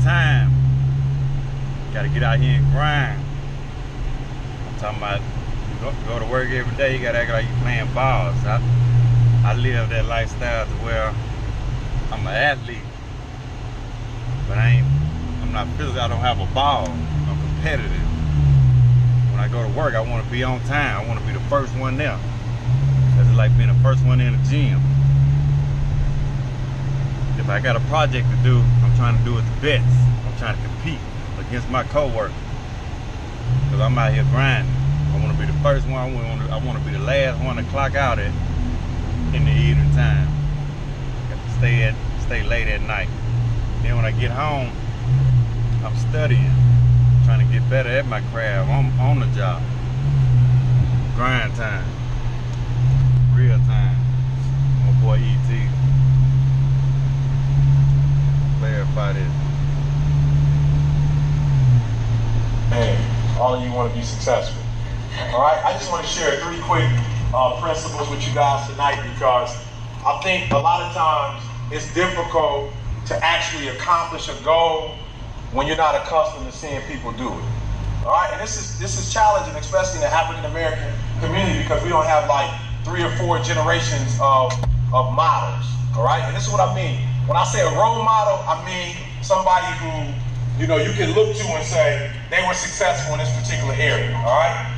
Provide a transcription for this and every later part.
time. Gotta get out here and grind. I'm talking about go to work every day, you gotta act like you're playing balls. I live that lifestyle to where I'm an athlete, but I'm not physical. I don't have a ball. I'm competitive. When I go to work, I want to be on time. I want to be the first one there. It's like being the first one in the gym. If I got a project to do, I'm trying to do it the best. I'm trying to compete against my coworkers because I'm out here grinding. I want to be the first one. I want to be the last one to clock out at in the evening time. Got to stay late at night. Then when I get home, I'm studying, trying to get better at my craft on the job. Grind time, real time. My boy E.T. Clarify this. And all of you want to be successful. All right, I just want to share 3 quick principles with you guys tonight, because I think a lot of times it's difficult to actually accomplish a goal when you're not accustomed to seeing people do it. All right, and this is challenging, especially in the African American community, because we don't have like 3 or 4 generations of models. All right, and this is what I mean. When I say a role model, I mean somebody who, you know, you can look to and say they were successful in this particular area. All right.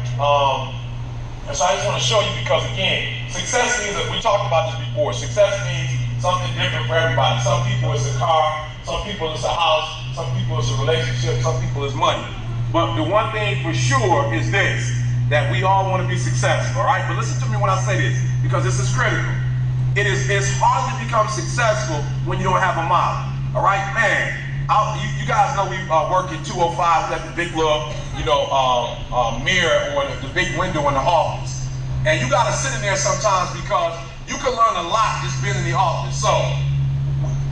And so I just want to show you, because again, success means, that we talked about this before, success means something different for everybody. Some people it's a car, some people it's a house, some people it's a relationship, some people it's money. But the one thing for sure is this, that we all want to be successful, all right? But listen to me when I say this, because this is critical. It's hard to become successful when you don't have a model, all right? Man, you guys know we work in 205, we got the big little, mirror or the big window in the office. And you gotta sit in there sometimes because you can learn a lot just being in the office. So,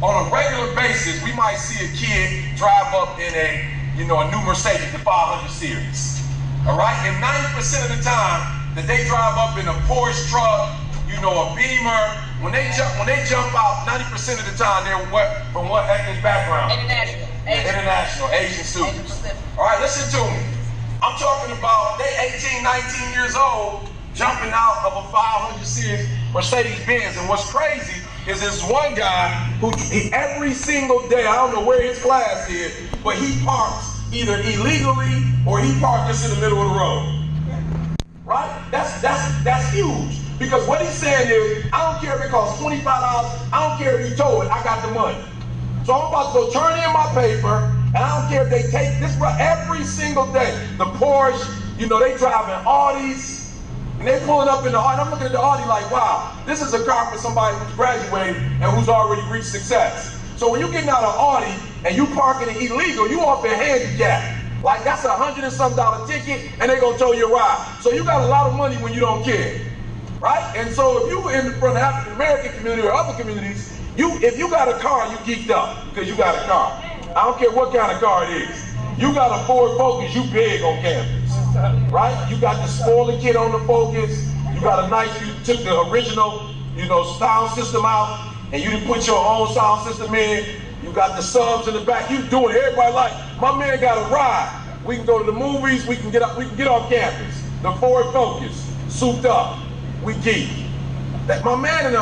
on a regular basis, we might see a kid drive up in a new Mercedes, the 500 series. All right, and 90% of the time that they drive up in a Porsche truck, a Beamer, when they jump out, 90% of the time they're from what ethnic background? International, Asian students. All right, listen to me. I'm talking about they 18, 19 years old jumping out of a 500 series Mercedes Benz. And what's crazy is this one guy who every single day, I don't know where his class is, but he parks either illegally or he parks just in the middle of the road. Right? That's huge. Because what he's saying is, I don't care if it costs $25, I don't care if you tow it, I got the money. So I'm about to go turn in my paper, and I don't care if they take this every single day. The Porsche, they driving Audis, and they pulling up in the Audi. I'm looking at the Audi like, wow, this is a car for somebody who's graduated and who's already reached success. So when you're getting out of Audi and you parking it illegal, you off the handicap. Like that's $100 and some ticket, and they gonna tow your ride. So you got a lot of money when you don't care. Right? And so if you in from the African American community or other communities, if you got a car, you geeked up because you got a car. I don't care what kind of car it is. You got a Ford Focus, you big on campus. Right? You got the spoiler kit on the Focus. You got you took the original, sound system out and you didn't put your own sound system in. You got the subs in the back. You doing it. Everybody like, my man got a ride. We can go to the movies, we can get off campus. The Ford Focus, souped up. We geek. My man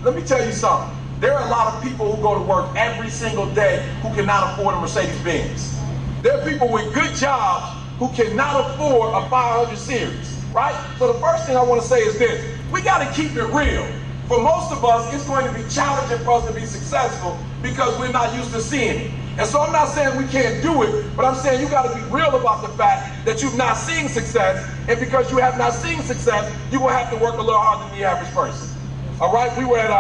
let me tell you something. There are a lot of people who go to work every single day who cannot afford a Mercedes Benz. There are people with good jobs who cannot afford a 500 series, right? So the first thing I want to say is this. We got to keep it real. For most of us, it's going to be challenging for us to be successful because we're not used to seeing it. And so I'm not saying we can't do it, but I'm saying you got to be real about the fact that you've not seen success, and because you have not seen success, you're going to have to work a little harder than the average person. All right, we were at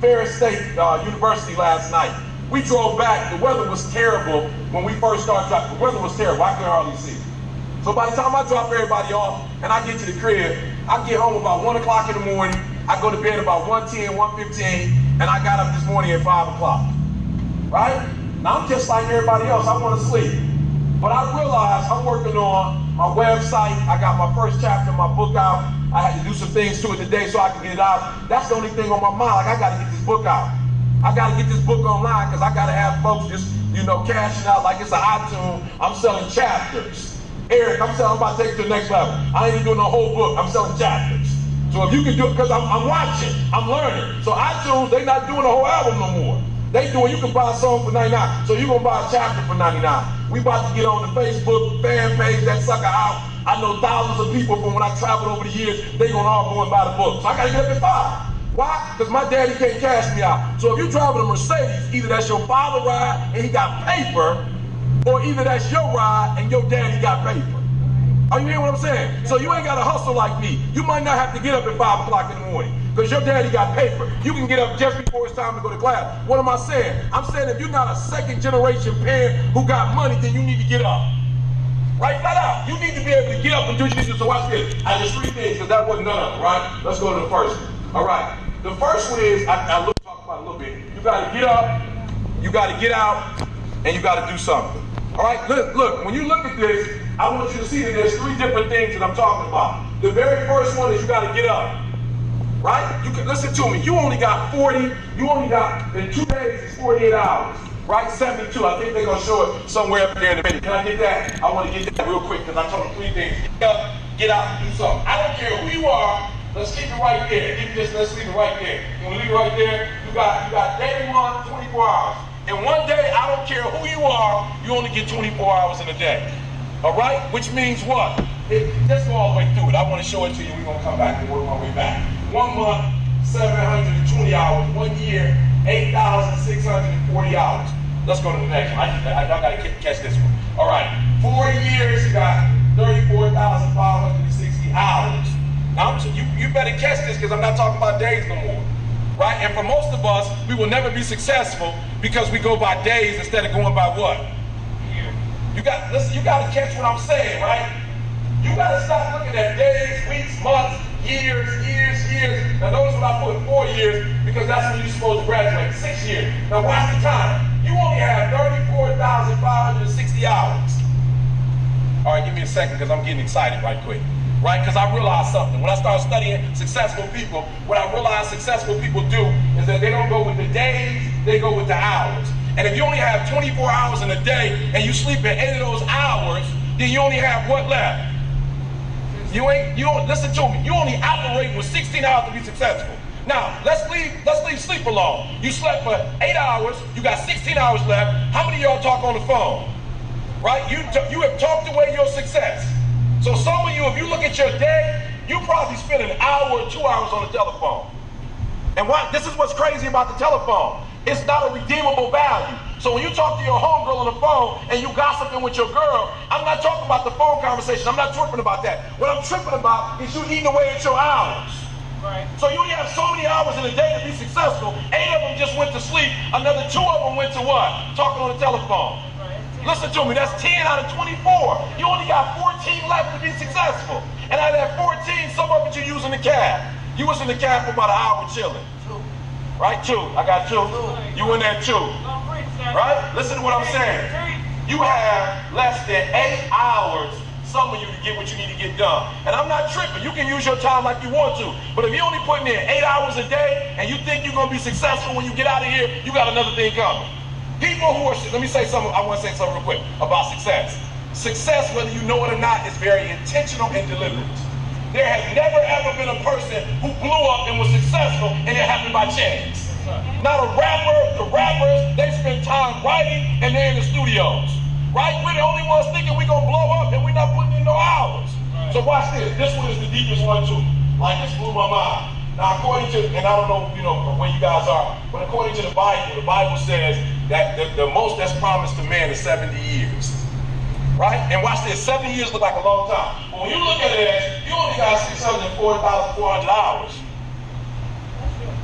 Ferris State University last night. We drove back. The weather was terrible when we first started driving. The weather was terrible. I couldn't hardly see. So by the time I drop everybody off and I get to the crib, I get home about 1 o'clock in the morning. I go to bed about 1:10, 1:15, and I got up this morning at 5 o'clock. Right? Now I'm just like everybody else, I want to sleep. But I realized I'm working on my website. I got my first chapter of my book out. I had to do some things to it today so I can get it out. That's the only thing on my mind, like I got to get this book out. I got to get this book online because I got to have folks just, you know, cashing out like it's an iTunes. I'm selling chapters. Eric, I'm about to take it to the next level. I ain't even doing the whole book. I'm selling chapters. So if you can do it, because I'm watching, I'm learning. So iTunes, they not doing the whole album no more. They doing, you can buy a song for 99. So you gonna buy a chapter for 99. We about to get on the Facebook fan page, that sucker out. I know thousands of people from when I traveled over the years, they gonna all go and buy the book. So I gotta get up at 5. Why? Because my daddy can't cash me out. So if you driving a Mercedes, either that's your father ride and he got paper, or either that's your ride and your daddy got paper. Are you hearing what I'm saying? So you ain't got to hustle like me. You might not have to get up at 5 o'clock in the morning because your daddy got paper. You can get up just before it's time to go to class. What am I saying? I'm saying if you're not a second generation parent who got money, then you need to get up. Right? Flat out. You need to be able to get up and do what you need to do. So watch this. I just 3 things because that wasn't none of them, right? Let's go to the first one. All right. The first one is, I talk about it a little bit. You got to get up, you got to get out, and you got to do something. All right? Look, when you look at this, I want you to see that there's 3 different things that I'm talking about. The very first one is you got to get up. Right? You can listen to me. You only got 40, you only got, in 2 days, it's 48 hours. Right? 72. I think they're going to show it somewhere up there in a minute. Can I get that? I want to get that real quick because I told them 3 things. Get up, get out, do something. I don't care who you are. Let's keep it right there. Let's leave it right there. When we leave it right there, you got day 1, 24 hours. And one day, I don't care who you are, you only get 24 hours in a day. All right? Which means what? Let's go all the way through it. I want to show it to you. We're going to come back and work our way back. 1 month, 720 hours. 1 year, 8,640 hours. Let's go to the next one. I got to catch this one. All right. 4 years, you got 34,560 hours. Now, you better catch this because I'm not talking about days no more. Right? And for most of us, we will never be successful because we go by days instead of going by what? You got to catch what I'm saying, right? You got to stop looking at days, weeks, months, years. Now notice what I put 4 years because that's when you're supposed to graduate. 6 years. Now watch the time. You only have 34,560 hours. All right, give me a second because I'm getting excited right quick. Right? Because I realized something. When I started studying successful people, what I realized successful people do is that they don't go with the days, they go with the hours. And if you only have 24 hours in a day and you sleep in 8 of those hours, then you only have what left? You don't listen to me. You only operate with 16 hours to be successful. Now, let's leave sleep alone. You slept for 8 hours, you got 16 hours left. How many of y'all talk on the phone? Right? You have talked away your success. So some of you, if you look at your day, you probably spend an hour or 2 hours on the telephone. And this is what's crazy about the telephone. It's not a redeemable value. So when you talk to your homegirl on the phone and you gossiping with your girl, I'm not talking about the phone conversation. I'm not tripping about that. What I'm tripping about is you eating away at your hours. Right. So you only have so many hours in a day to be successful. 8 of them just went to sleep. Another 2 of them went to what? Talking on the telephone. Listen to me, that's 10 out of 24. You only got 14 left to be successful. And out of that 14, some of it you use in the cab. You was in the cab for about an hour chilling. 2. Right, 2. I got 2. You in there 2. Right? Listen to what I'm saying. You have less than 8 hours, some of you, to get what you need to get done. And I'm not tripping. You can use your time like you want to. But if you're only putting in 8 hours a day and you think you're going to be successful when you get out of here, you got another thing coming. People who are, let me say something, I want to say something real quick about success. Success, whether you know it or not, is very intentional and deliberate. There has never ever been a person who blew up and was successful and it happened by chance. Not a rapper, the rappers, they spend time writing and they're in the studios. Right? We're the only ones thinking we're going to blow up and we're not putting in no hours. So watch this. This one is the deepest one too. Like, this blew my mind. Now, according to, and I don't know, where you guys are, but according to the Bible says that the most that's promised to man is 70 years. Right? And watch this, 70 years look like a long time. But when you look at it, you only got 604,400 hours.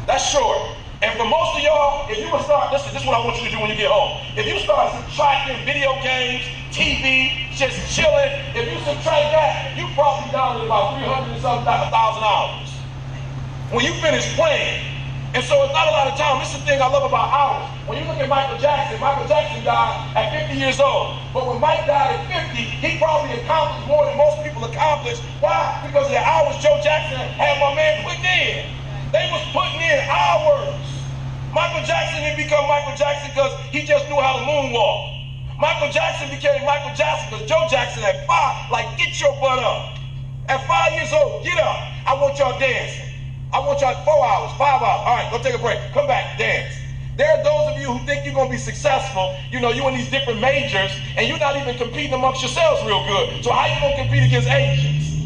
That's short. And for most of y'all, if you would start, this is what I want you to do when you get home. If you start subtracting video games, TV, just chilling, if you subtract that, you probably down to about 300 and something thousand hours when you finish playing. And so it's not a lot of time. This is the thing I love about hours. When you look at Michael Jackson died at 50 years old. But when Mike died at 50, he probably accomplished more than most people accomplish. Why? Because of the hours Joe Jackson had my man putting in. They was putting in hours. Michael Jackson didn't become Michael Jackson because he just knew how to moonwalk. Michael Jackson became Michael Jackson because Joe Jackson at 5, like, get your butt up. At 5 years old, get up. I want y'all dancing. I want y'all 4 hours, 5 hours. All right, go take a break. Come back, dance. There are those of you who think you're going to be successful. You know, you're in these different majors, and you're not even competing amongst yourselves real good. So how you going to compete against Asians?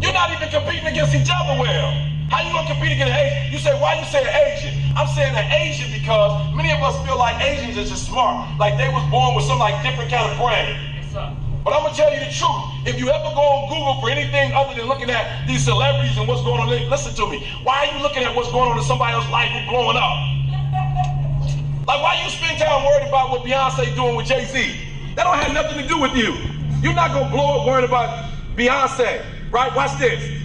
You're not even competing against each other well. How you going to compete against Asians? You say, why you saying Asian? I'm saying an Asian because many of us feel like Asians are just smart. Like they was born with some like different kind of brain. But I'm going to tell you the truth. If you ever go on Google for anything other than looking at these celebrities and what's going on, listen to me. Why are you looking at what's going on in somebody else's life who's growing up? Like, why you spend time worried about what Beyonce doing with Jay-Z? That don't have nothing to do with you. You're not going to blow up worrying about Beyonce, right? Watch this.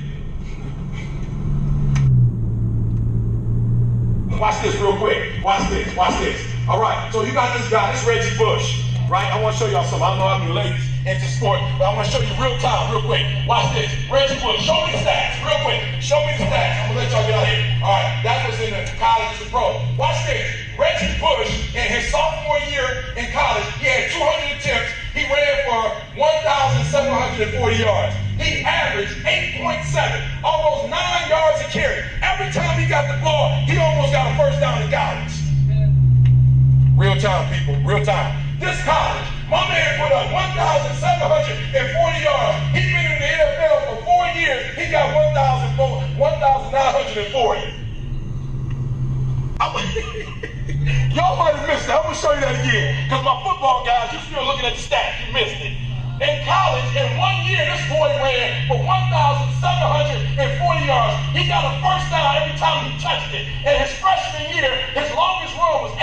Watch this real quick. Watch this. Watch this. All right. So you got this guy. This Reggie Bush, right? I want to show y'all something. I don't know how many ladies into sport, but I want to show you real time, real quick. Watch this. Reggie Bush. Show me the stats, real quick. Show me the stats. I'm gonna let y'all get out here. All right. That was in the college to pro. Watch this. Reggie Bush, in his sophomore year in college, he had 200 attempts. He ran for 1,740 yards. He averaged 8.7, almost 9 yards a carry. Every time he got the ball, he almost got a first down in college. Real time, people, real time. This college, my man put up 1,740 yards. He's been in the NFL for 4 years. He got 1,940. Y'all might have missed it. I'm going to show you that again. Because my football guys, you're still looking at the stats. You missed it. In college, in 1 year, this boy ran for 1,740 yards. He got a first down every time he touched it. In his freshman year, his longest run was